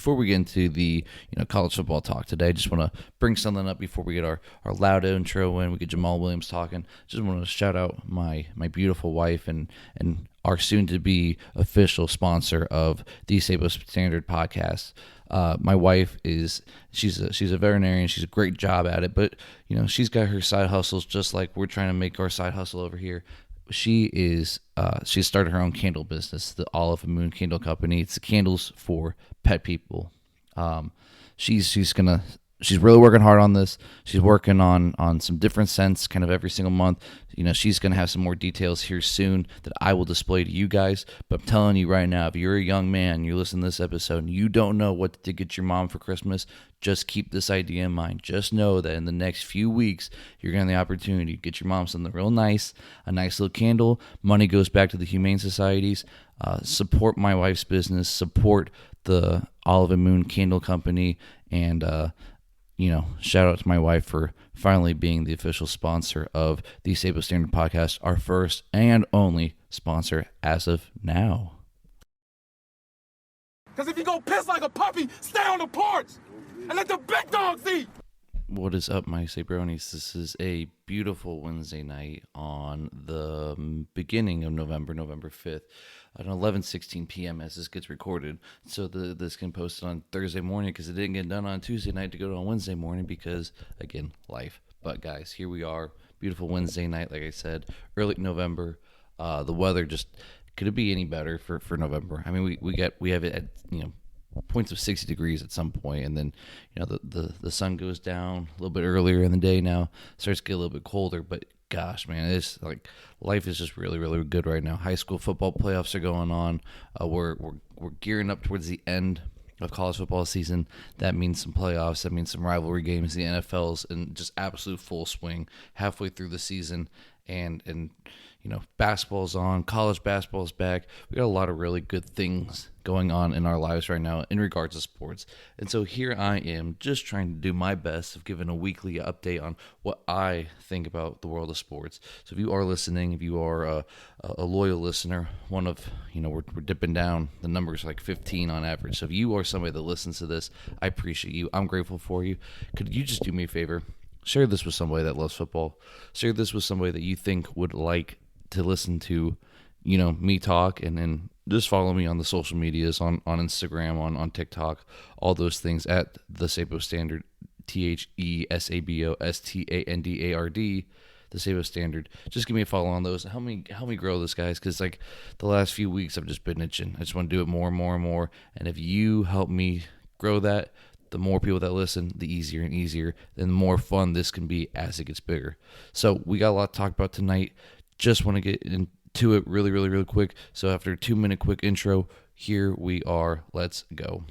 before we get into the college football talk today, I just want to bring something up before we get our loud intro in. We get Jamal Williams talking. Just want to shout out my beautiful wife and our soon-to-be official sponsor of the CFP Standard podcast. My wife she's a veterinarian. She's a great job at it, but she's got her side hustles just like we're trying to make our side hustle over here. She started her own candle business, the Olive and Moon Candle Company. It's the candles for pet people. She's really working hard on this. She's working on some different scents kind of every single month. She's going to have some more details here soon that I will display to you guys. But I'm telling you right now, if you're a young man, you listen to this episode, and you don't know what to get your mom for Christmas, just keep this idea in mind. Just know that in the next few weeks, you're going to have the opportunity to get your mom something real nice, a nice little candle. Money goes back to the Humane Societies. Support my wife's business. Support the Olive and Moon Candle Company. And, shout out to my wife for finally being the official sponsor of the CFP Standard podcast, our first and only sponsor as of now. Because if you go piss like a puppy, stay on the porch and let the big dogs eat. What is up, my Sabronies? This is a beautiful Wednesday night on the beginning of November 5th, at 11:16 p.m. as this gets recorded. So this can post it on Thursday morning because it didn't get done on Tuesday night to go to on Wednesday morning because, again, life. But guys, here we are. Beautiful Wednesday night, like I said, early November. The weather just, could it be any better for November? I mean, we have it at, points of 60 degrees at some point, and then the sun goes down a little bit earlier in the day now, starts to get a little bit colder. But gosh, man, it's like life is just really, really good right now. High school football playoffs are going on. We're gearing up towards the end of college football season. That means some playoffs. That means some rivalry games. The NFL's in just absolute full swing halfway through the season, and basketball's on, college basketball's back. We got a lot of really good things going on in our lives right now in regards to sports. And so here I am just trying to do my best of giving a weekly update on what I think about the world of sports. So if you are listening, if you are a loyal listener, one of, we're dipping down, the numbers like 15 on average. So if you are somebody that listens to this, I appreciate you. I'm grateful for you. Could you just do me a favor? Share this with somebody that loves football. Share this with somebody that you think would like to listen to, me talk, and then just follow me on the social medias, on Instagram, on TikTok, all those things at the CFP Standard, THESABOSTANDARD, the CFP Standard. Just give me a follow on those. Help me grow this, guys, because like the last few weeks I've just been itching. I just want to do it more and more and more. And if you help me grow that, the more people that listen, the easier and easier, and the more fun this can be as it gets bigger. So we got a lot to talk about tonight. Just want to get into it really, really, really quick. So after a 2-minute quick intro, here we are. Let's go.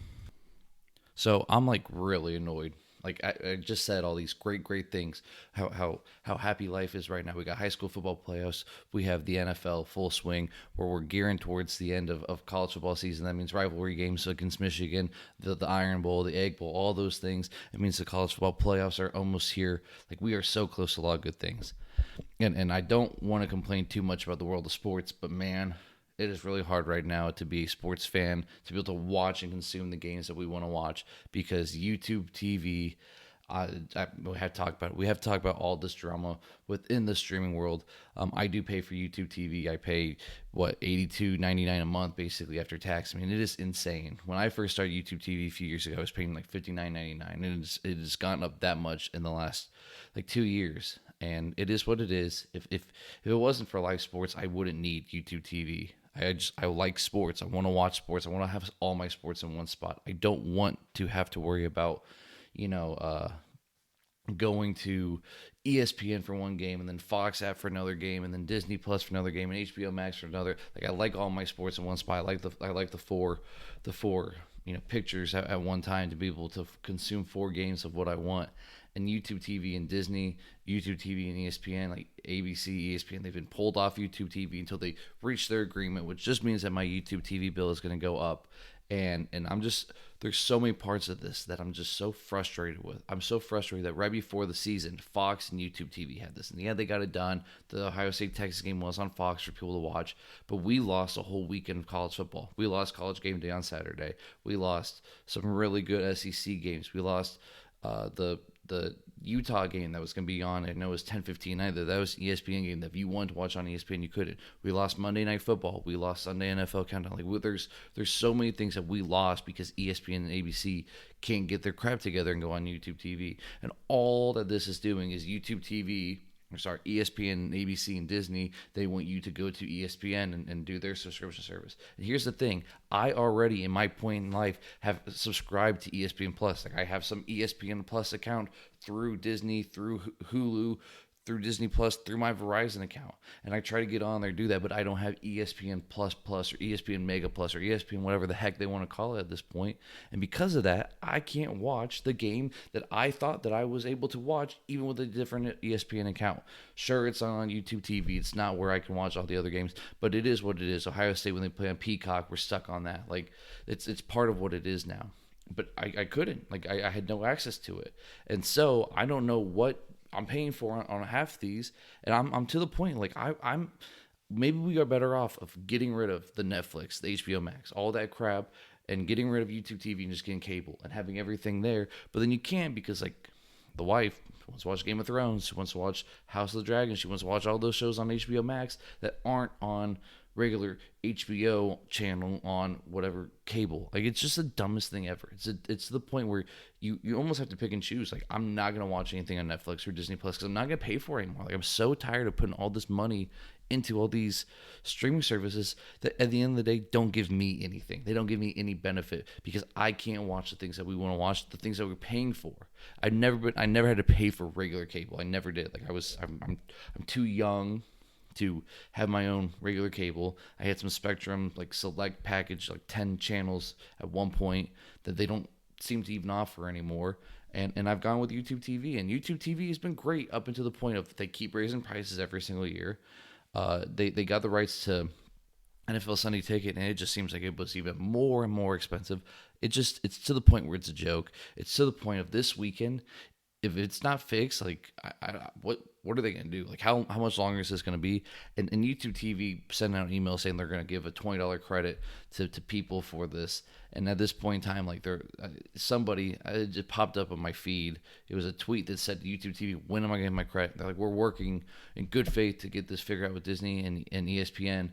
So I'm like really annoyed. Like I just said all these great things. How happy life is right now. We got high school football playoffs. We have the NFL full swing, where we're gearing towards the end of college football season. That means rivalry games against Michigan, the Iron Bowl, the Egg Bowl, all those things. It means the college football playoffs are almost here. Like we are so close to a lot of good things. And I don't want to complain too much about the world of sports, but man, it is really hard right now to be a sports fan, to be able to watch and consume the games that we want to watch, because YouTube TV, we have talked about all this drama within the streaming world. I do pay for YouTube TV. I pay $82.99 a month basically after tax. I mean, it is insane. When I first started YouTube TV a few years ago, I was paying like $59.99, and it has gone up that much in the last like 2 years. And it is what it is. If it wasn't for live sports, I wouldn't need YouTube TV. I like sports. I want to watch sports. I want to have all my sports in one spot. I don't want to have to worry about, going to ESPN for one game, and then Fox app for another game, and then Disney Plus for another game, and HBO Max for another. Like I like all my sports in one spot. I like the four pictures at one time to be able to consume 4 games of what I want. And YouTube TV and Disney, YouTube TV and ESPN, like ABC, ESPN, they've been pulled off YouTube TV until they reach their agreement, which just means that my YouTube TV bill is going to go up. And I'm just, there's so many parts of this that I'm just so frustrated with. I'm so frustrated that right before the season, Fox and YouTube TV had this. And yeah, they got it done. The Ohio State Texas game was on Fox for people to watch, but we lost a whole weekend of college football. We lost College Game Day on Saturday. We lost some really good SEC games. We lost the Utah game that was going to be on. I know it was 10:15 either. That was an ESPN game that if you wanted to watch on ESPN, you couldn't. We lost Monday Night Football. We lost Sunday NFL Countdown. Like, there's so many things that we lost because ESPN and ABC can't get their crap together and go on YouTube TV. And all that this is doing is YouTube TV. ESPN, ABC, and Disney, they want you to go to ESPN and do their subscription service. And here's the thing. I already, in my point in life, have subscribed to ESPN Plus. Like, I have some ESPN Plus account through Disney, through Hulu, through Disney Plus, through my Verizon account. And I try to get on there, do that, but I don't have ESPN Plus Plus or ESPN Mega Plus or ESPN whatever the heck they want to call it at this point. And because of that, I can't watch the game that I thought that I was able to watch even with a different ESPN account. Sure, it's on YouTube TV. It's not where I can watch all the other games, but it is what it is. Ohio State, when they play on Peacock, we're stuck on that. Like, it's part of what it is now. But I couldn't. Like, I had no access to it. And so I don't know what I'm paying for on half these, and I'm to the point, like, I'm maybe we are better off of getting rid of the Netflix, the HBO Max, all that crap, and getting rid of YouTube TV and just getting cable and having everything there. But then you can't, because, like, the wife wants to watch Game of Thrones, she wants to watch House of the Dragon, she wants to watch all those shows on HBO Max that aren't on regular HBO channel on whatever cable. Like, it's just the dumbest thing ever. It's to the point where you almost have to pick and choose. Like, I'm not gonna watch anything on Netflix or Disney Plus because I'm not gonna pay for it anymore. Like, I'm so tired of putting all this money into all these streaming services that at the end of the day don't give me anything. They don't give me any benefit because I can't watch the things that we want to watch, the things that we're paying for. I never had to pay for regular cable. I never did. Like, I'm too young to have my own regular cable. I had some Spectrum, like, select package, like 10 channels at one point that they don't seem to even offer anymore. And I've gone with YouTube TV, and YouTube TV has been great up until the point of they keep raising prices every single year. They got the rights to NFL Sunday Ticket, and it just seems like it was even more and more expensive. It's to the point where it's a joke. It's to the point of this weekend, if it's not fixed, like, what are they going to do? Like, how much longer is this going to be? And YouTube TV sent out an email saying they're going to give a $20 credit to people for this. And at this point in time, like, somebody, it just popped up on my feed. It was a tweet that said, YouTube TV, when am I getting my credit? They're like, we're working in good faith to get this figured out with Disney and ESPN.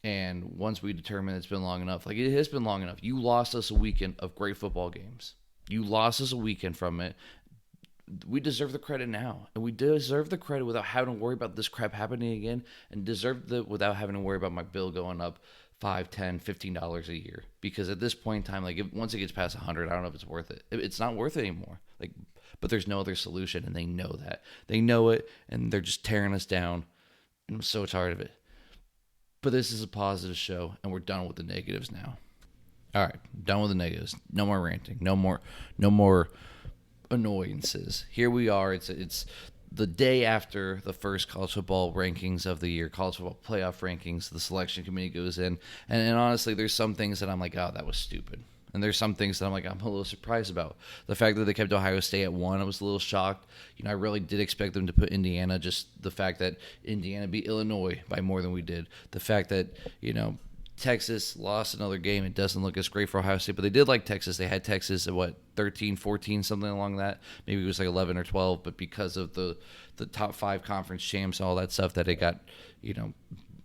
And once we determine it's been long enough, like, it has been long enough. You lost us a weekend of great football games. You lost us a weekend from it. We deserve the credit now, and we deserve the credit without having to worry about this crap happening again, and deserve without having to worry about my bill going up $5, $10, $15 a year. Because at this point in time, like, once it gets past 100, I don't know if it's worth it. It's not worth it anymore. Like, but there's no other solution, and they know that. They know it, and they're just tearing us down. And I'm so tired of it. But this is a positive show, and we're done with the negatives now. All right, done with the negatives. No more ranting. No more annoyances. Here we are. It's the day after the first college football rankings of the year, college football playoff rankings. The selection committee goes in, and honestly, there's some things that I'm like, oh, that was stupid. And there's some things that I'm like, I'm a little surprised about. The fact that they kept Ohio State at 1, I was a little shocked. I really did expect them to put Indiana. Just the fact that Indiana beat Illinois by more than we did. The fact that, Texas lost another game. It doesn't look as great for Ohio State, but they did like Texas. They had Texas at 13, 14, something along that. Maybe it was like 11 or 12, but because of the top 5 conference champs and all that stuff, that it got,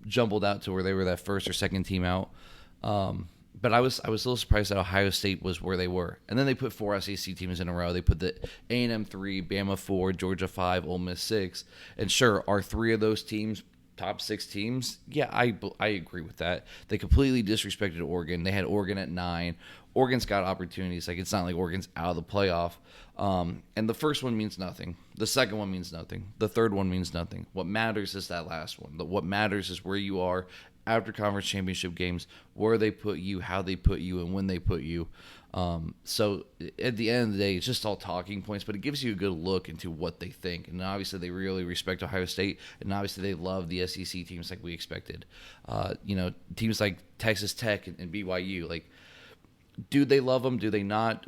jumbled out to where they were that first or second team out. But I was a little surprised that Ohio State was where they were. And then they put 4 SEC teams in a row. They put the A&M 3, Bama 4, Georgia 5, Ole Miss 6. And sure, are 3 of those teams top 6 teams? Yeah, I agree with that. They completely disrespected Oregon. They had Oregon at 9. Oregon's got opportunities. Like, it's not like Oregon's out of the playoff. And the first one means nothing. The second one means nothing. The third one means nothing. What matters is that last one. What matters is where you are after conference championship games, where they put you, how they put you, and when they put you. So at the end of the day, it's just all talking points, but it gives you a good look into what they think. And obviously they really respect Ohio State, and obviously they love the SEC teams like we expected. Teams like Texas Tech and BYU, like, Do they love them? Do they not?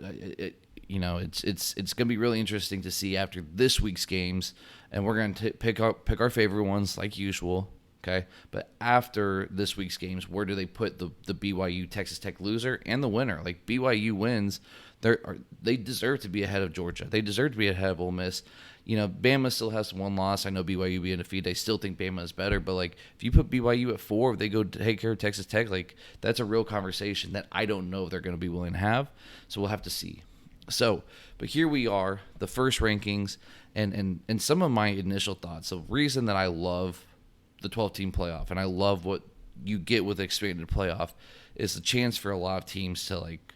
It's going to be really interesting to see after this week's games, and we're going to pick our favorite ones like usual. Okay, but after this week's games, where do they put the BYU Texas Tech loser and the winner? Like BYU wins, they deserve to be ahead of Georgia. They deserve to be ahead of Ole Miss. Bama still has one loss. I know BYU being defeated. I still think Bama is better, but like if you put BYU at 4, if they go take care of Texas Tech, like that's a real conversation that I don't know if they're going to be willing to have. So we'll have to see. So, but here we are, the first rankings, and some of my initial thoughts. The reason that I love the 12-team playoff and I love what you get with the expanded playoff is the chance for a lot of teams to like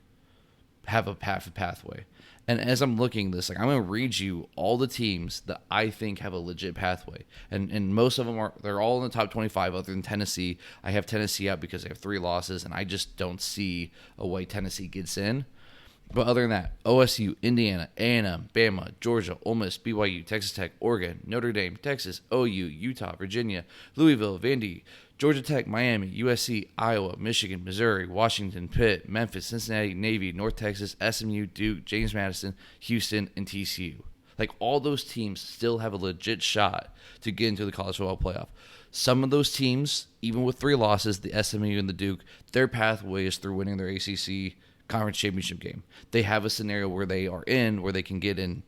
have a pathway. And as I'm looking at this, like I'm going to read you all the teams that I think have a legit pathway. And most of them they're all in the top 25 other than Tennessee. I have Tennessee out because they have 3 losses, and I just don't see a way Tennessee gets in. But other than that, OSU, Indiana, A&M, Bama, Georgia, Ole Miss, BYU, Texas Tech, Oregon, Notre Dame, Texas, OU, Utah, Virginia, Louisville, Vandy, Georgia Tech, Miami, USC, Iowa, Michigan, Missouri, Washington, Pitt, Memphis, Cincinnati, Navy, North Texas, SMU, Duke, James Madison, Houston, and TCU. Like all those teams still have a legit shot to get into the college football playoff. Some of those teams, even with 3 losses, the SMU and the Duke, their pathway is through winning their ACC conference championship game. They have a scenario where they are in, where they can get in.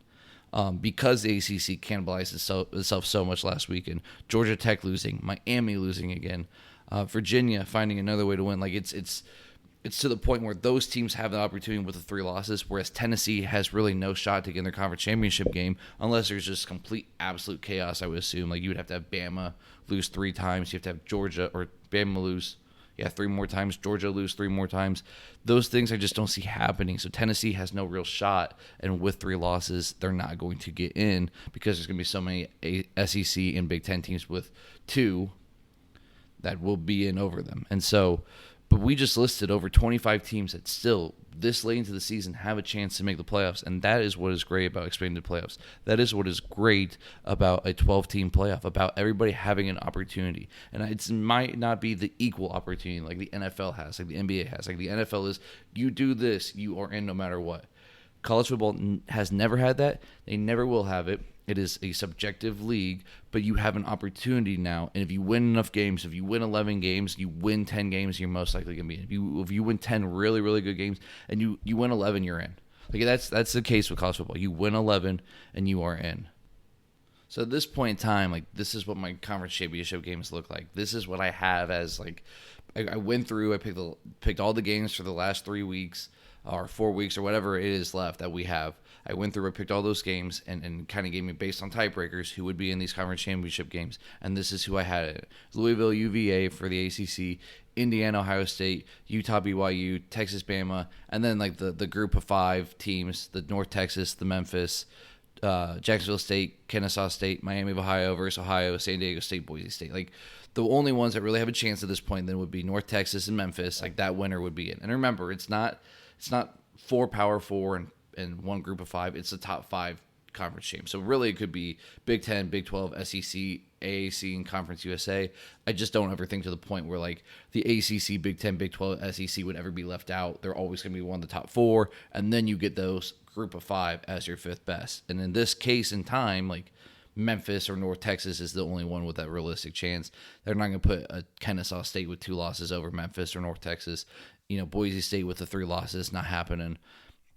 Because the ACC cannibalized itself so much last weekend. Georgia Tech losing, Miami losing again, Virginia finding another way to win. Like it's to the point where those teams have the opportunity with the 3 losses, whereas Tennessee has really no shot to get in their conference championship game unless there's just complete absolute chaos. I would assume like you would have to have Bama lose 3 times, you have to have Georgia or Bama lose 3 more times, Georgia lose 3 more times. Those things I just don't see happening. So Tennessee has no real shot, and with 3 losses, they're not going to get in because there's going to be so many SEC and Big Ten teams with 2 that will be in over them. And so, but we just listed over 25 teams that still, this late into the season, have a chance to make the playoffs, and that is what is great about expanded playoffs. That is what is great about a 12-team playoff, about everybody having an opportunity. And it might not be the equal opportunity like the NFL has, like the NBA has. Like the NFL is, you do this, you are in no matter what. College football has never had that. They never will have it. It is a subjective league, but you have an opportunity now. And if you win enough games, if you win 11 games, you win 10 games, you're most likely going to be in. If you win 10 really, really good games and you win 11, you're in. Like that's the case with college football. You win 11 and you are in. So at this point in time, like this is what my conference championship games look like. This is what I have as like I went through. I picked all the games for the last 3 weeks or 4 weeks or whatever it is left that we have. I went through, I picked all those games and kind of gave me based on tiebreakers who would be in these conference championship games. And this is who I had it. Louisville, UVA for the ACC, Indiana, Ohio State, Utah, BYU, Texas, Bama, and then like the group of 5 teams, the North Texas, the Memphis, Jacksonville State, Kennesaw State, Miami of Ohio versus Ohio, San Diego State, Boise State. Like the only ones that really have a chance at this point then would be North Texas and Memphis. Like that winner would be in. And remember, it's not 4 Power 4 and one group of 5. It's the top 5 conference teams. So really it could be Big 10, Big 12, SEC, AAC, and Conference USA. I just don't ever think to the point where like the ACC, Big 10, Big 12, SEC would ever be left out. They're always going to be one of the top 4, and then you get those group of 5 as your 5th best. And in this case in time, like Memphis or North Texas is the only one with that realistic chance. They're not going to put a Kennesaw State with 2 losses over Memphis or North Texas. Boise State with the 3 losses, not happening.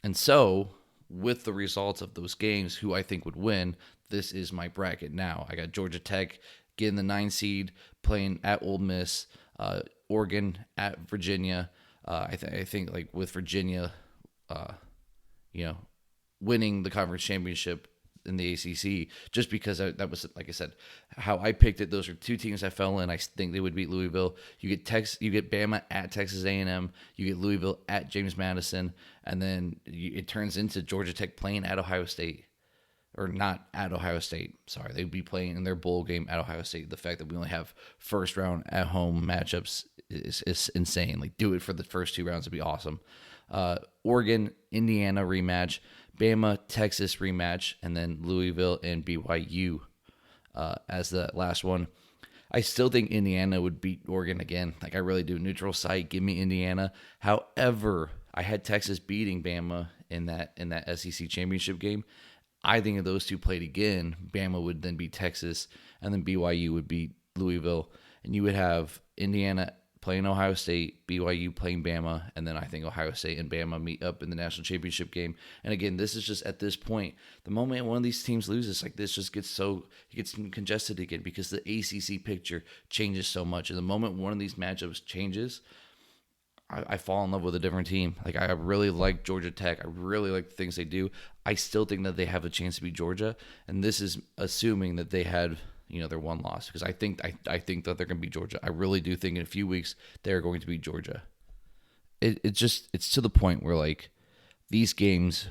And so, with the results of those games, who I think would win, this is my bracket now. I got Georgia Tech getting the 9 seed, playing at Ole Miss, Oregon at Virginia. I think like with Virginia, winning the conference championship in the ACC, just because that was, like I said, how I picked it. Those are 2 teams I fell in. I think they would beat Louisville. You get Bama at Texas A&M. You get Louisville at James Madison, and then it turns into Georgia Tech playing at Ohio State, or not at Ohio State. Sorry, they'd be playing in their bowl game at Ohio State. The fact that we only have first round at home matchups is insane. Like do it for the first 2 rounds would be awesome. Oregon, Indiana rematch. Bama, Texas rematch, and then Louisville and BYU as the last one. I still think Indiana would beat Oregon again. Like I really do. Neutral site, give me Indiana. However, I had Texas beating Bama in that SEC championship game. I think if those two played again, Bama would then beat Texas, and then BYU would beat Louisville, and you would have Indiana playing Ohio State, BYU playing Bama, and then I think Ohio State and Bama meet up in the national championship game. And again, this is just at this point, the moment one of these teams loses, like this just gets congested again because the ACC picture changes so much. And the moment one of these matchups changes, I fall in love with a different team. Like I really like Georgia Tech. I really like the things they do. I still think that they have a chance to beat Georgia, and this is assuming that they had their one loss, because I think that they're going to beat Georgia. I really do think in a few weeks they're going to beat Georgia. It's to the point where like these games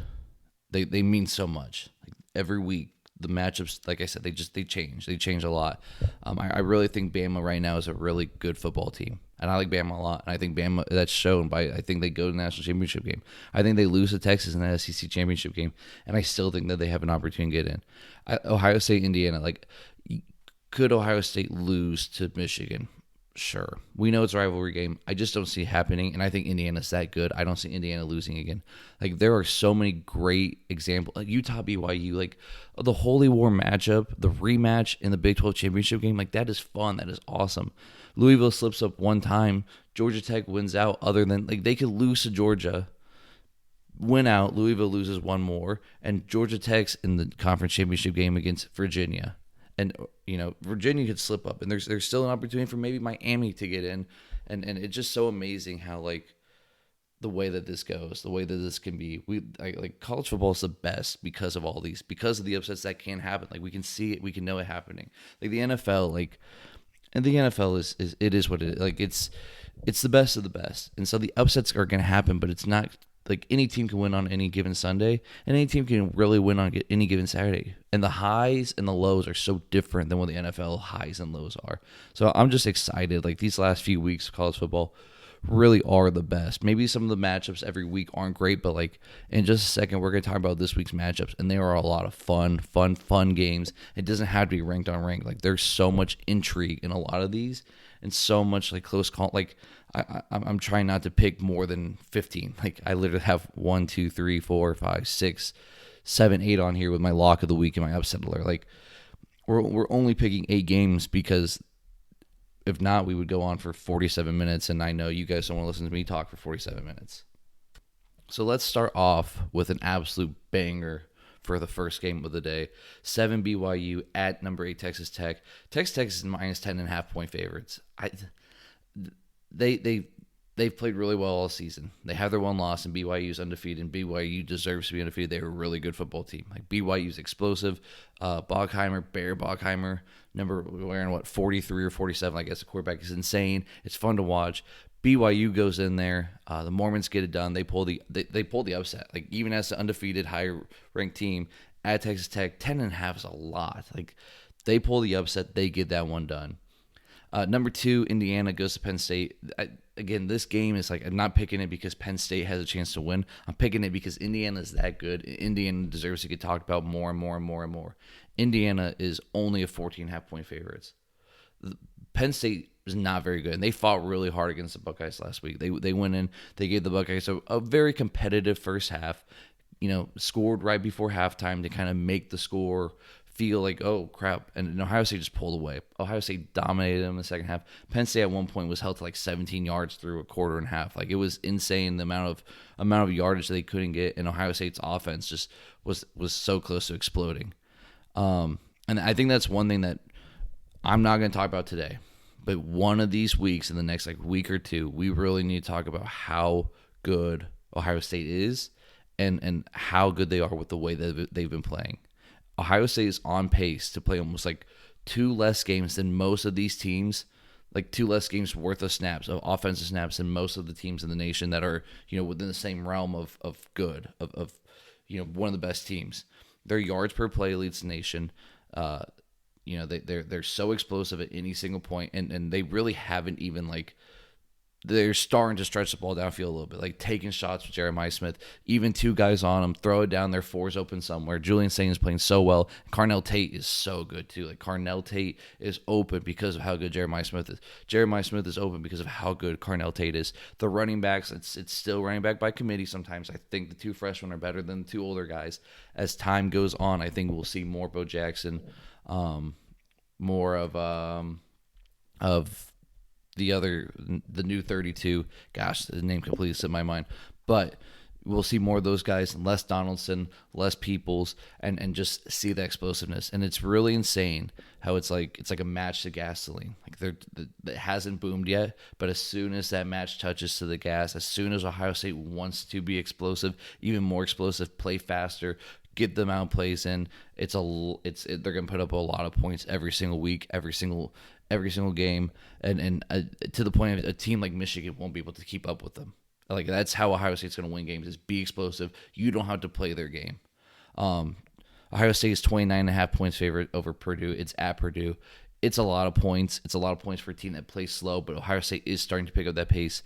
they mean so much. Like every week the matchups, like I said, they change a lot. I really think Bama right now is a really good football team, and I like Bama a lot. And I think Bama, that's shown by, I think they go to the national championship game. I think they lose to Texas in the SEC championship game, and I still think that they have an opportunity to get in. Ohio State, Indiana, like could Ohio State lose to Michigan? Sure. We know it's a rivalry game. I just don't see it happening, and I think Indiana's that good. I don't see Indiana losing again. Like, there are so many great examples. Like, Utah, BYU, like, the Holy War matchup, the rematch in the Big 12 championship game, like, that is fun. That is awesome. Louisville slips up one time. Georgia Tech wins out, other than, like, they could lose to Georgia, win out, Louisville loses one more, and Georgia Tech's in the conference championship game against Virginia. And, Virginia could slip up, and there's still an opportunity for maybe Miami to get in. And it's just so amazing how, like, the way that this goes, the way that this can be. Like college football is the best because of all these, because of the upsets that can happen. Like, we can see it, we can know it happening. Like the NFL, and the NFL is what it is. Like, it's the best of the best. And so the upsets are going to happen, but it's not like any team can win on any given Sunday, and any team can really win on any given Saturday. And the highs and the lows are so different than what the NFL highs and lows are. So I'm just excited. Like, these last few weeks of college football really are the best. Maybe some of the matchups every week aren't great, but like in just a second, we're going to talk about this week's matchups, and they are a lot of fun games. It doesn't have to be ranked on rank. Like, there's so much intrigue in a lot of these, and so much like close call. Like, I'm trying not to pick more than 15. Like, I literally have 1, 2, 3, 4, 5, 6, 7, 8 on here with my lock of the week and my upset alert. Like, we're only picking 8 games because if not, we would go on for 47 minutes, and I know you guys don't want to listen to me talk for 47 minutes. So let's start off with an absolute banger for the first game of the day. 7 BYU at number 8 Texas Tech. Texas Tech is minus 10.5 point favorites. They've played really well all season. They have their one loss, and BYU's undefeated, and BYU deserves to be undefeated. They're a really good football team. Like, BYU's explosive. Bear Bockheimer, number wearing 43 or 47, I guess the quarterback, is insane. It's fun to watch. BYU goes in there. The Mormons get it done. They pull the upset. Like, even as the undefeated, higher ranked team at Texas Tech, 10.5 is a lot. Like, they pull the upset. They get that one done. Number 2, Indiana goes to Penn State. Again, this game is like, I'm not picking it because Penn State has a chance to win. I'm picking it because Indiana is that good. Indiana deserves to get talked about more and more and more and more. Indiana is only a 14.5 point favorites. Penn State is not very good, and they fought really hard against the Buckeyes last week. They went in, they gave the Buckeyes a very competitive first half. Scored right before halftime to kind of make the score feel like, oh crap, and Ohio State just pulled away. Ohio State dominated them in the second half. Penn State at one point was held to like 17 yards through a quarter and a half. Like, it was insane the amount of yardage they couldn't get, and Ohio State's offense just was so close to exploding. And I think that's one thing that I'm not going to talk about today, but one of these weeks, in the next week or two, we really need to talk about how good Ohio State is and how good they are with the way that they've been playing. Ohio State is on pace to play almost 2 less games than most of these teams, 2 less games worth of snaps, of offensive snaps, than most of the teams in the nation that are, within the same realm of good, of one of the best teams. Their yards per play leads the nation. They're so explosive at any single point, and they really haven't even they're starting to stretch the ball downfield a little bit, like taking shots with Jeremiah Smith. Even 2 guys on him, throw it down there, 4's open somewhere. Julian Saint is playing so well. Carnell Tate is so good too. Like Carnell Tate is open because of how good Jeremiah Smith is. Jeremiah Smith is open because of how good Carnell Tate is. The running backs, it's still running back by committee sometimes. I think the 2 freshmen are better than the 2 older guys. As time goes on, I think we'll see more Bo Jackson, more of the new 32. Gosh, the name completely slipped my mind. But we'll see more of those guys, less Donaldson, less Peoples, and just see the explosiveness. And it's really insane how it's like a match to gasoline. Like it hasn't boomed yet, but as soon as that match touches to the gas, as soon as Ohio State wants to be explosive, even more explosive, play faster, get them out plays in, they're gonna put up a lot of points every single week, every single game, and to the point of a team like Michigan won't be able to keep up with them. Like that's how Ohio State's going to win games, is be explosive. You don't have to play their game. Ohio State is 29.5 points favorite over Purdue. It's at Purdue. It's a lot of points. It's a lot of points for a team that plays slow, but Ohio State is starting to pick up that pace.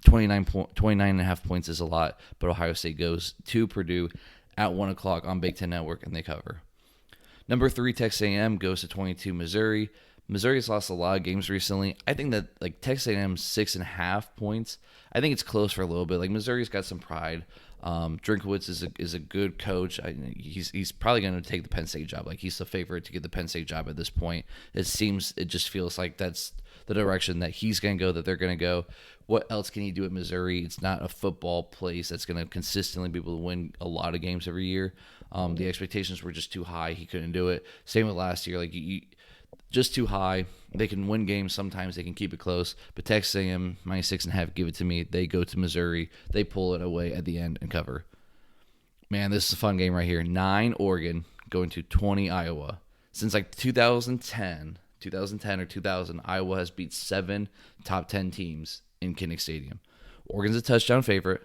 29.5 points is a lot, but Ohio State goes to Purdue at 1 o'clock on Big Ten Network, and they cover. Number 3, Texas A&M goes to 22 Missouri. Missouri's lost a lot of games recently. I think that like Texas A&M's 6.5 points, I think it's close for a little bit. Like Missouri's got some pride. Drinkowitz is a good coach. He's probably going to take the Penn State job. Like he's the favorite to get the Penn State job at this point. It just feels like that's the direction that he's going to go, that they're going to go. What else can he do at Missouri? It's not a football place that's going to consistently be able to win a lot of games every year. The expectations were just too high. He couldn't do it. Same with last year. Like just too high. They can win games sometimes. They can keep it close. But Texas A&M minus 6.5, give it to me. They go to Missouri. They pull it away at the end and cover. Man, this is a fun game right here. 9 Oregon going to 20 Iowa. Since like 2010 or 2000, Iowa has beat 7 top 10 teams in Kinnick Stadium. Oregon's a touchdown favorite.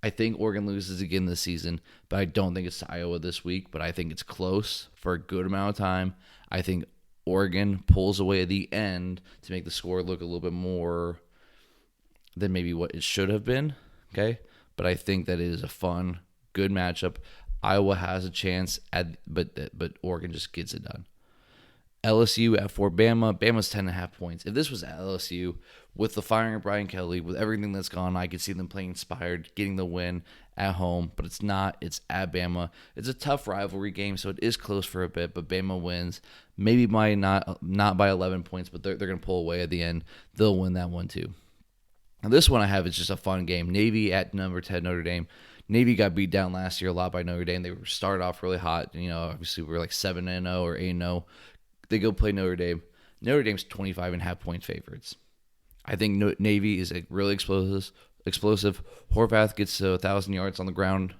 I think Oregon loses again this season, but I don't think it's to Iowa this week. But I think it's close for a good amount of time. I think Oregon pulls away at the end to make the score look a little bit more than maybe what it should have been. Okay, but I think that it is a fun, good matchup. Iowa has a chance, but Oregon just gets it done. LSU at 4 Bama. Bama's 10.5 points. If this was at LSU, with the firing of Brian Kelly, with everything that's gone, I could see them playing inspired, getting the win at home, but it's not. It's at Bama. It's a tough rivalry game, so it is close for a bit, but Bama wins. Maybe by not by 11 points, but they're going to pull away at the end. They'll win that one too. Now this one I have is just a fun game. Navy at number 10 Notre Dame. Navy got beat down last year a lot by Notre Dame. They started off really hot. Obviously we were like 7-0 or 8-0. They go play Notre Dame. Notre Dame's 25.5 point favorites. I think Navy is really explosive. Horvath gets to 1,000 yards on the ground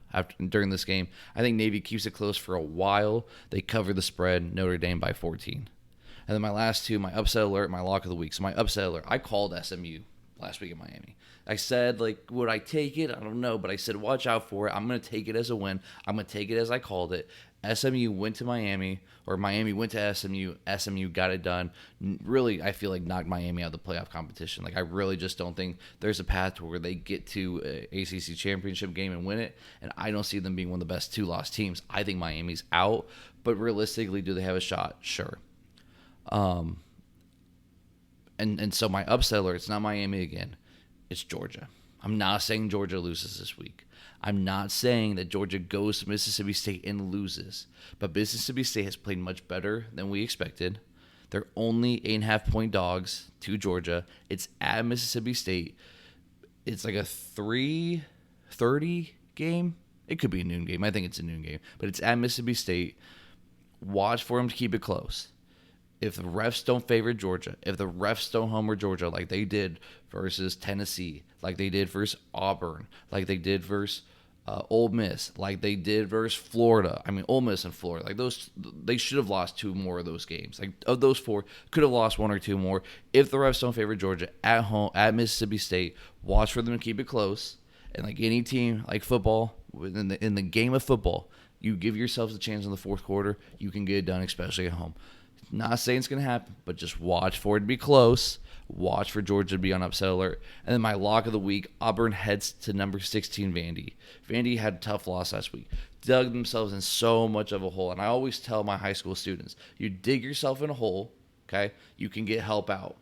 during this game. I think Navy keeps it close for a while. They cover the spread, Notre Dame by 14. And then my last two, my upset alert, my lock of the week. So my upset alert, I called SMU last week in Miami. I said, would I take it? I don't know, but I said, watch out for it. I'm going to take it as a win. I'm going to take it as I called it. SMU went to Miami, or Miami went to SMU. SMU got it done. Really, I feel like knocked Miami out of the playoff competition. I really just don't think there's a path to where they get to a ACC championship game and win it, and I don't see them being one of the best 2-loss teams. I think Miami's out, but realistically, do they have a shot? Sure. And so my upset alert, it's not Miami again. It's Georgia. I'm not saying Georgia loses this week. I'm not saying that Georgia goes to Mississippi State and loses. But Mississippi State has played much better than we expected. They're only 8.5 point dogs to Georgia. It's at Mississippi State. It's like a 3:30 game. It could be a noon game. I think it's a noon game. But it's at Mississippi State. Watch for them to keep it close. If the refs don't favor Georgia, if the refs don't homer Georgia like they did versus Tennessee, like they did versus Auburn, like they did versus Ole Miss, like they did versus Florida. I mean, Ole Miss and Florida, they should have lost 2 more of those games. Of those 4, could have lost 1 or 2 more. If the refs don't favor Georgia at home, at Mississippi State, watch for them to keep it close. And like any team, like football, in the game of football, you give yourselves a chance in the fourth quarter, you can get it done, especially at home. Not saying it's going to happen, but just watch for it to be close. Watch for Georgia to be on upset alert. And then my lock of the week, Auburn heads to number 16, Vandy. Vandy had a tough loss last week. Dug themselves in so much of a hole. And I always tell my high school students, you dig yourself in a hole, okay, you can get help out.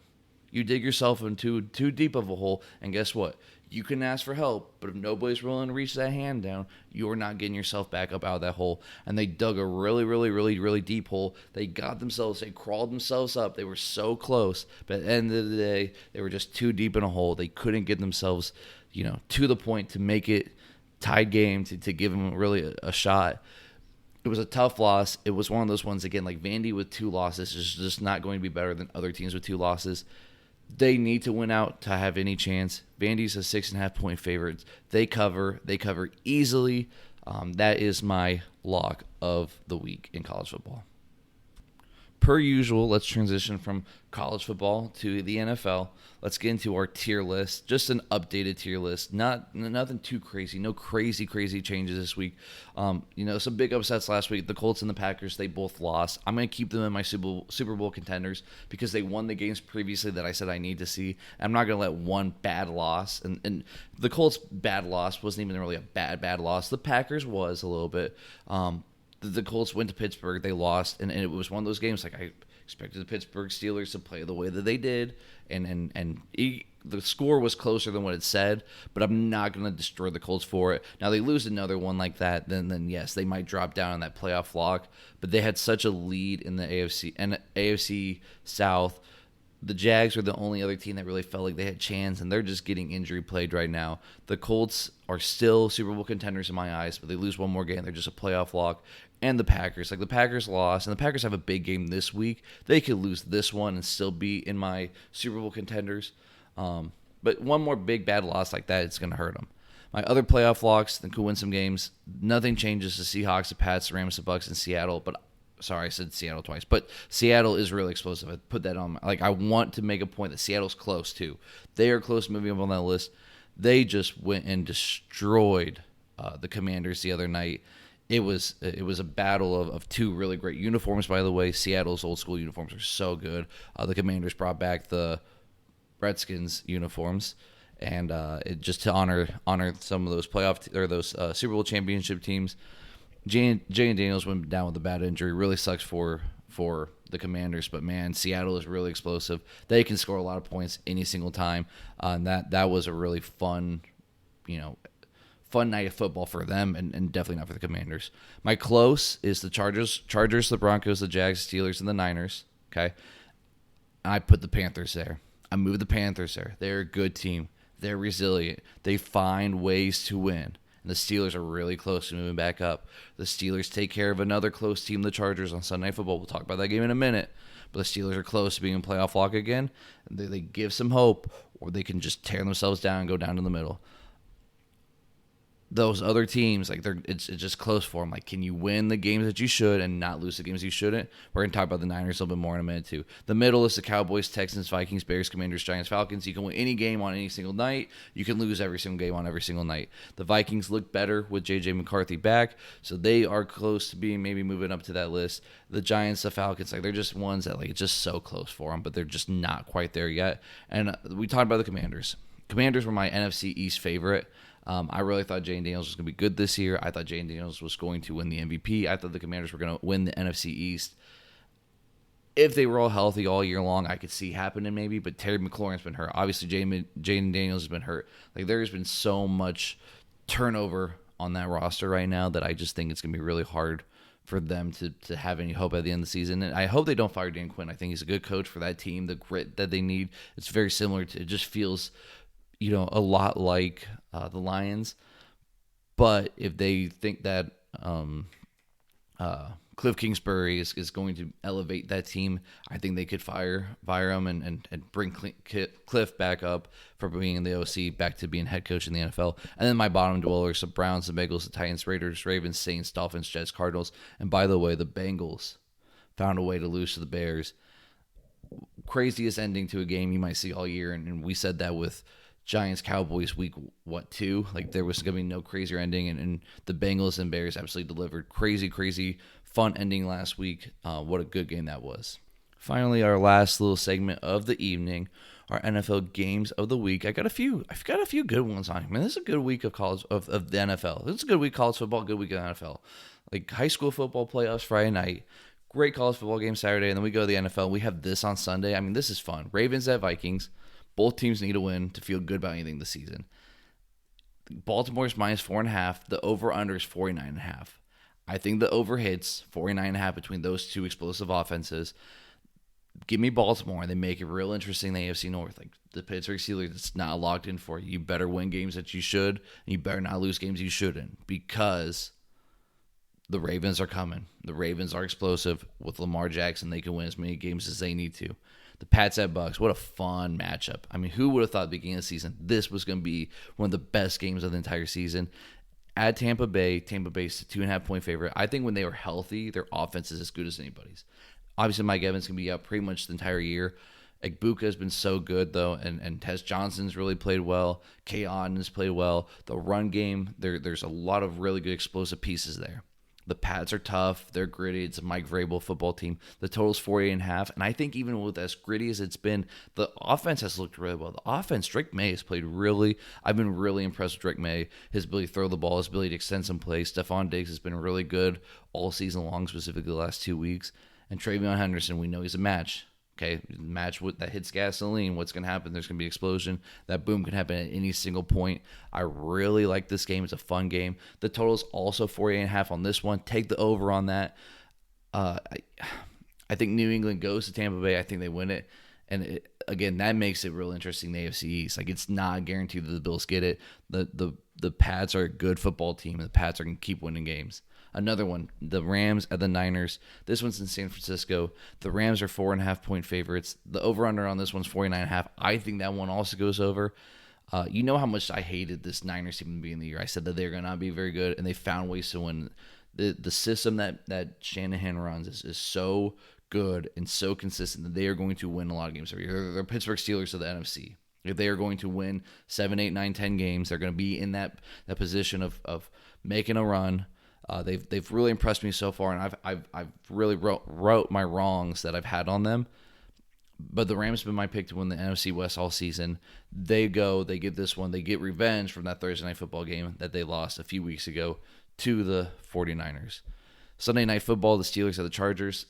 You dig yourself into too deep of a hole, and guess what? You can ask for help, but if nobody's willing to reach that hand down, you're not getting yourself back up out of that hole. And they dug a really, really, really, really deep hole. They crawled themselves up. They were so close, but at the end of the day, they were just too deep in a hole. They couldn't get themselves, to the point to make it tied game to give them really a shot. It was a tough loss. It was one of those ones, again, like Vandy with 2 losses is just not going to be better than other teams with 2 losses. They need to win out to have any chance. Vandy's a 6.5-point favorite. They cover easily. That is my lock of the week in college football. Per usual, let's transition from college football to the NFL. Let's get into our tier list. Just an updated tier list. Nothing too crazy. No crazy changes this week. Some big upsets last week. The Colts and the Packers, they both lost. I'm going to keep them in my Super Bowl contenders because they won the games previously that I said I need to see. I'm not going to let one bad loss. And the Colts' bad loss wasn't even really a bad loss. The Packers was a little bit. The Colts went to Pittsburgh. They lost, and it was one of those games like I expected the Pittsburgh Steelers to play the way that they did, and the score was closer than what it said, but I'm not going to destroy the Colts for it. Now, they lose another one like that, then yes, they might drop down on that playoff lock, but they had such a lead in the AFC South. The Jags were the only other team that really felt like they had a chance, and they're just getting injury plagued right now. The Colts are still Super Bowl contenders in my eyes, but they lose one more game. They're just a playoff lock. And the Packers. The Packers lost, and the Packers have a big game this week. They could lose this one and still be in my Super Bowl contenders. But one more big bad loss like that, it's going to hurt them. My other playoff locks, they could win some games. Nothing changes. The Seahawks, the Pats, the Rams, the Bucks, and Seattle. But sorry, I said Seattle twice. But Seattle is really explosive. I put that on. I want to make a point that Seattle's close too. They are close moving up on that list. They just went and destroyed the Commanders the other night. It was a battle of 2 really great uniforms, by the way. Seattle's old school uniforms are so good. The Commanders brought back the Redskins uniforms, and it just to honor some of those those Super Bowl championship teams. Jay Daniels went down with a bad injury. Really sucks for the Commanders, but man, Seattle is really explosive. They can score a lot of points any single time, and that was a really fun night of football for them, and definitely not for the Commanders. My close is the Chargers, the Broncos, the Jags, Steelers, and the Niners. Okay, I put the Panthers there. I moved the Panthers there. They're a good team. They're resilient. They find ways to win. And the Steelers are really close to moving back up. The Steelers take care of another close team, the Chargers, on Sunday Night Football. We'll talk about that game in a minute. But the Steelers are close to being in playoff lock again. They give some hope, or they can just tear themselves down and go down to the middle. Those other teams, it's just close for them. Can you win the games that you should and not lose the games you shouldn't? We're going to talk about the Niners a little bit more in a minute, too. The middle is the Cowboys, Texans, Vikings, Bears, Commanders, Giants, Falcons. You can win any game on any single night. You can lose every single game on every single night. The Vikings look better with J.J. McCarthy back, so they are close to being maybe moving up to that list. The Giants, the Falcons, they're just ones that, it's just so close for them, but they're just not quite there yet. And we talked about the Commanders. Commanders were my NFC East favorite. I really thought Jay Daniels was going to be good this year. I thought Jay Daniels was going to win the MVP. I thought the Commanders were going to win the NFC East. If they were all healthy all year long, I could see happening maybe, but Terry McLaurin's been hurt. Obviously, Jaden Daniels has been hurt. There's been so much turnover on that roster right now that I just think it's going to be really hard for them to have any hope at the end of the season. And I hope they don't fire Dan Quinn. I think he's a good coach for that team, the grit that they need. It's very similar to, it just feels a lot like the Lions. But if they think that Cliff Kingsbury is going to elevate that team, I think they could fire him and bring Cliff back up for being in the OC, back to being head coach in the NFL. And then my bottom dwellers, the Browns, the Bengals, the Titans, Raiders, Ravens, Saints, Dolphins, Jets, Cardinals. And by the way, the Bengals found a way to lose to the Bears. Craziest ending to a game you might see all year, and we said that with Giants Cowboys week 2, there was gonna be no crazier ending, and the Bengals and Bears absolutely delivered. Crazy fun ending last week. What a good game that was. Finally, our last little segment of the evening, our NFL games of the week. I've got a few good ones on here. Man, this is a good week of college of the NFL. This is a good week of college football, good week of NFL. Like high school football playoffs Friday night, great college football game Saturday, and then we go to the NFL. We have this on Sunday. I mean, this is fun. Ravens at Vikings. Both teams need a win to feel good about anything this season. Baltimore's minus 4.5. The over/under is 49.5. I think the over hits 49.5 between those two explosive offenses. Give me Baltimore, and they make it real interesting in the AFC North. Like the Pittsburgh Steelers, it's not locked in for you. You better win games that you should, and you better not lose games you shouldn't, because the Ravens are coming. The Ravens are explosive. With Lamar Jackson, they can win as many games as they need to. The Pats at Bucks, what a fun matchup. I mean, who would have thought at the beginning of the season this was going to be one of the best games of the entire season? At Tampa Bay's a 2.5-point favorite. I think when they were healthy, their offense is as good as anybody's. Obviously, Mike Evans can be out pretty much the entire year. Egbuka has been so good, though, and Tess Johnson's really played well. K-On has played well. The run game, there's a lot of really good explosive pieces there. The Pats are tough. They're gritty. It's a Mike Vrabel football team. The total's 48.5. And I think even with as gritty as it's been, the offense has looked really well. The offense, Drake May has played I've been really impressed with Drake May. His ability to throw the ball, his ability to extend some plays. Stephon Diggs has been really good all season long, specifically the last 2 weeks. And Travion Henderson, we know he's a match. Okay, match that hits gasoline. What's going to happen? There's going to be an explosion. That boom can happen at any single point. I really like this game. It's a fun game. The total is also 48.5 on this one. Take the over on that. I think New England goes to Tampa Bay. I think they win it. And again, that makes it real interesting. The AFC East, like it's not guaranteed that the Bills get it. The Pats are a good football team, and the Pats are going to keep winning games. Another one, the Rams at the Niners. This one's in San Francisco. The Rams are 4.5-point favorites. The over/under on this one's 49.5. I think that one also goes over. You know how much I hated this Niners team at the beginning of the year. I said that they're going to not be very good, and they found ways to win. The system that Shanahan runs is so good and so consistent that they are going to win a lot of games every year. They're Pittsburgh Steelers of the NFC. If they are going to win 7, 8, 9, 10 games, they're going to be in that position of making a run. They've really impressed me so far, and I've really wrote my wrongs that I've had on them. But the Rams have been my pick to win the NFC West all season. They get this one. They get revenge from that Thursday Night Football game that they lost a few weeks ago to the 49ers. Sunday Night Football, the Steelers at the Chargers.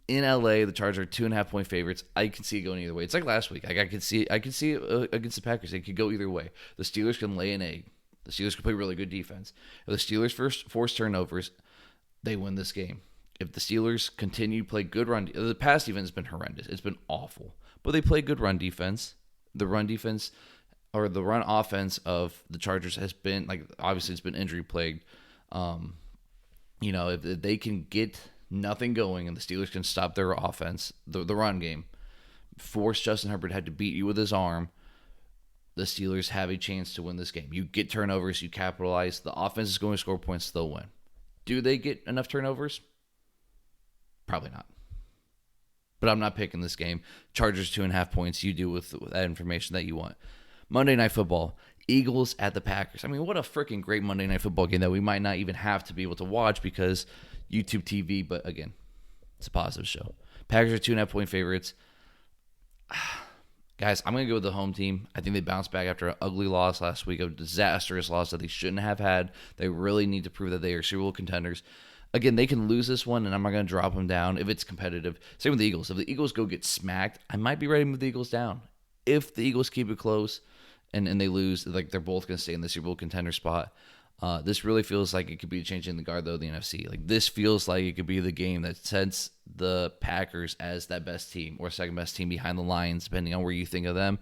In LA, the Chargers are 2.5-point favorites. I can see it going either way. It's like last week. I could see it against the Packers. It could go either way. The Steelers can lay an egg. The Steelers can play really good defense. If the Steelers force turnovers, they win this game. If the Steelers continue to play good run, the pass defense has been horrendous. It's been awful. But they play good run defense. The run defense or the run offense of the Chargers has been, like, obviously it's been injury plagued. If they can get nothing going and the Steelers can stop their offense, the run game, force Justin Herbert had to beat you with his arm, the Steelers have a chance to win this game. You get turnovers, you capitalize. The offense is going to score points, they'll win. Do they get enough turnovers? Probably not. But I'm not picking this game. Chargers 2.5 points. You do with that information that you want. Monday Night Football. Eagles at the Packers. I mean, what a freaking great Monday Night Football game that we might not even have to be able to watch because YouTube TV. But again, it's a positive show. Packers are 2.5-point favorites. Guys, I'm going to go with the home team. I think they bounced back after an ugly loss last week, a disastrous loss that they shouldn't have had. They really need to prove that they are Super Bowl contenders. Again, they can lose this one, and I'm not going to drop them down if it's competitive. Same with the Eagles. If the Eagles go get smacked, I might be ready to move the Eagles down. If the Eagles keep it close and they lose, like they're both going to stay in the Super Bowl contender spot. This really feels like it could be a change in the guard, though, the NFC. Like, this feels like it could be the game that sets the Packers as that best team or second best team behind the Lions, depending on where you think of them.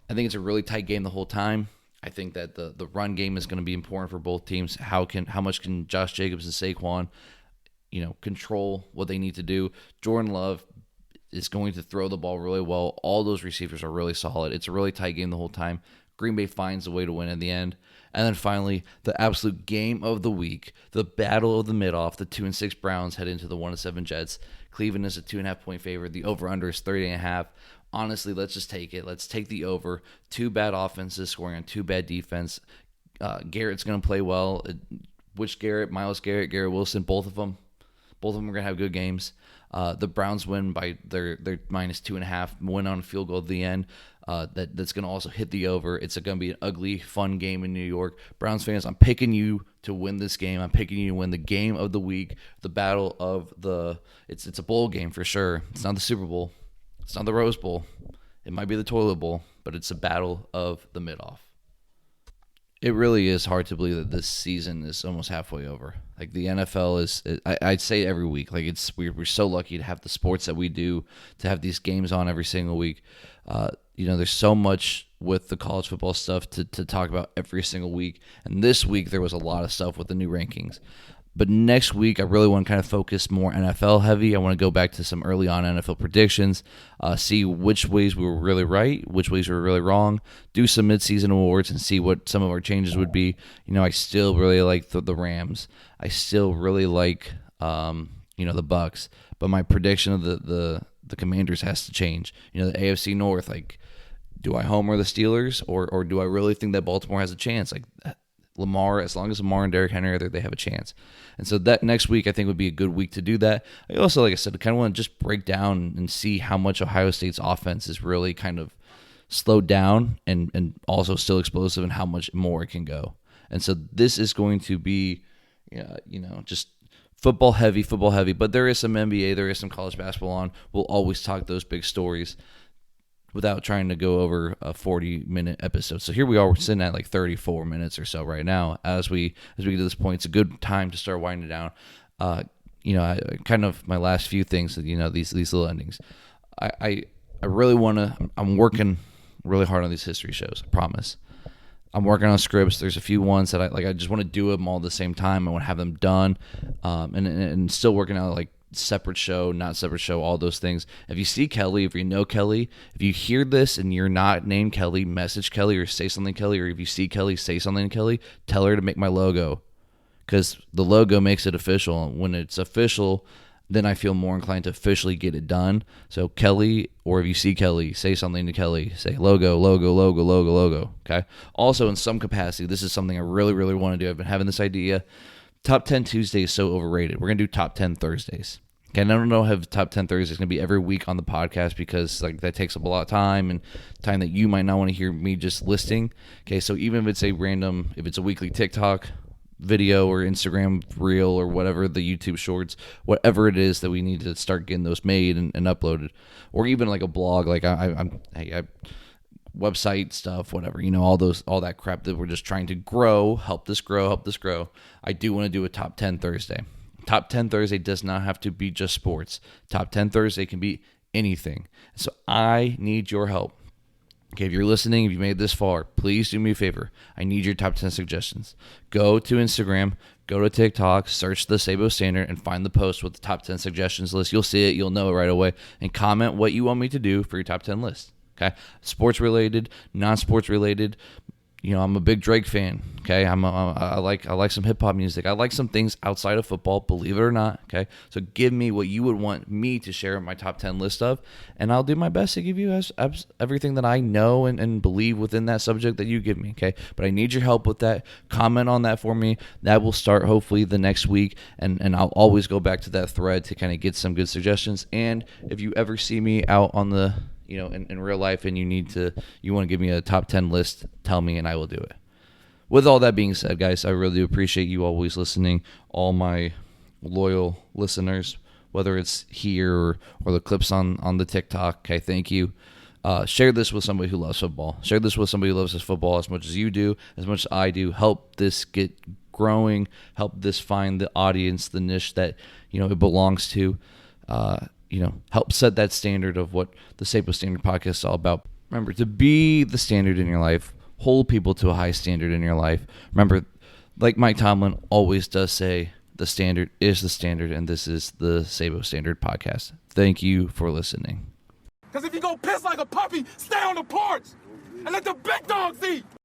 I think it's a really tight game the whole time. I think that the run game is going to be important for both teams. How much can Josh Jacobs and Saquon, control what they need to do? Jordan Love is going to throw the ball really well. All those receivers are really solid. It's a really tight game the whole time. Green Bay finds a way to win in the end. And then finally, the absolute game of the week, the battle of the mid-off. The 2-6 Browns head into the 1-7 Jets. Cleveland is a 2.5-point favorite. The over/under is 30.5. Honestly, let's just take it. Let's take the over. Two bad offenses scoring on two bad defense. Garrett's going to play well. Which Garrett? Myles Garrett, Garrett Wilson, both of them. Both of them are going to have good games. The Browns win by their -2.5, win on a field goal at the end. That's going to also hit the over. It's going to be an ugly, fun game in New York. Browns fans, I'm picking you to win this game. I'm picking you to win the game of the week, the battle of the – it's a bowl game for sure. It's not the Super Bowl. It's not the Rose Bowl. It might be the Toilet Bowl, but it's a battle of the mid-off. It really is hard to believe that this season is almost halfway over. Like the NFL is, I'd say every week. Like we're so lucky to have the sports that we do, to have these games on every single week. There's so much with the college football stuff to talk about every single week. And this week there was a lot of stuff with the new rankings. But next week, I really want to kind of focus more NFL heavy. I want to go back to some early on NFL predictions, see which ways we were really right, which ways we were really wrong, do some midseason awards, and see what some of our changes would be. I still really like the Rams. I still really like the Bucks. But my prediction of the Commanders has to change. The AFC North, like, do I homer the Steelers, or do I really think that Baltimore has a chance? Like, Lamar, as long as Lamar and Derrick Henry are there, they have a chance. And so that next week, I think, would be a good week to do that. I also, like I said, kind of want to just break down and see how much Ohio State's offense is really kind of slowed down and also still explosive, and how much more it can go. And so this is going to be, just football heavy, but there is some NBA, there is some college basketball on. We'll always talk those big stories without trying to go over a 40-minute episode. So here we are, we're sitting at like 34 minutes or so right now. As we get to this point, it's a good time to start winding down. Kind of my last few things, these little endings. I really want to, I'm working really hard on these history shows, I promise. I'm working on scripts. There's a few ones that I just want to do them all at the same time. I want to have them done, and still working out like separate show, not separate show, all those things. If you see Kelly, if you know Kelly, if you hear this and you're not named Kelly, message Kelly or say something to Kelly, or if you see Kelly, say something to Kelly, tell her to make my logo, because the logo makes it official. When it's official, then I feel more inclined to officially get it done. So Kelly, or if you see Kelly, say something to Kelly. Say logo, okay? Also, in some capacity, this is something I really, really want to do. I've been having this idea. Top 10 Tuesday is so overrated. We're going to do Top 10 Thursdays. Okay, and I don't know if Top 10 Thursdays is going to be every week on the podcast, because like that takes up a lot of time, and time that you might not want to hear me just listing. Okay, so even if it's a weekly TikTok video or Instagram reel or whatever, the YouTube shorts, whatever it is that we need to start getting those made and uploaded, or even like a blog, like I website stuff, whatever, all that crap that we're just trying to grow, help this grow. I do want to do a Top 10 Thursday. Top 10 Thursday does not have to be just sports. Top 10 Thursday can be anything. So I need your help. Okay, if you're listening, if you made this far, please do me a favor. I need your top 10 suggestions. Go to Instagram, go to TikTok, search the Sabo Standard, and find the post with the top 10 suggestions list. You'll see it. You'll know it right away. And comment what you want me to do for your top 10 list. Okay, sports related, non-sports related. I'm a big Drake fan. Okay, I like some hip hop music. I like some things outside of football, believe it or not. Okay, so give me what you would want me to share my top 10 list of, and I'll do my best to give you everything that I know and believe within that subject that you give me. Okay, but I need your help with that. Comment on that for me. That will start hopefully the next week, and I'll always go back to that thread to kind of get some good suggestions. And if you ever see me out on the in real life, and you want to give me a top 10 list, tell me and I will do it. With all that being said, guys, I really do appreciate you always listening, all my loyal listeners, whether it's here or the clips on the TikTok. Okay, thank you. Share this with somebody who loves football. Share this with somebody who loves this football as much as you do, as much as I do. Help this get growing. Help this find the audience, the niche that it belongs to. Help set that standard of what the Sabo Standard podcast is all about. Remember, to be the standard in your life, hold people to a high standard in your life. Remember, like Mike Tomlin always does say, the standard is the standard, and this is the Sabo Standard podcast. Thank you for listening. Because if you go piss like a puppy, stay on the porch and let the big dogs eat.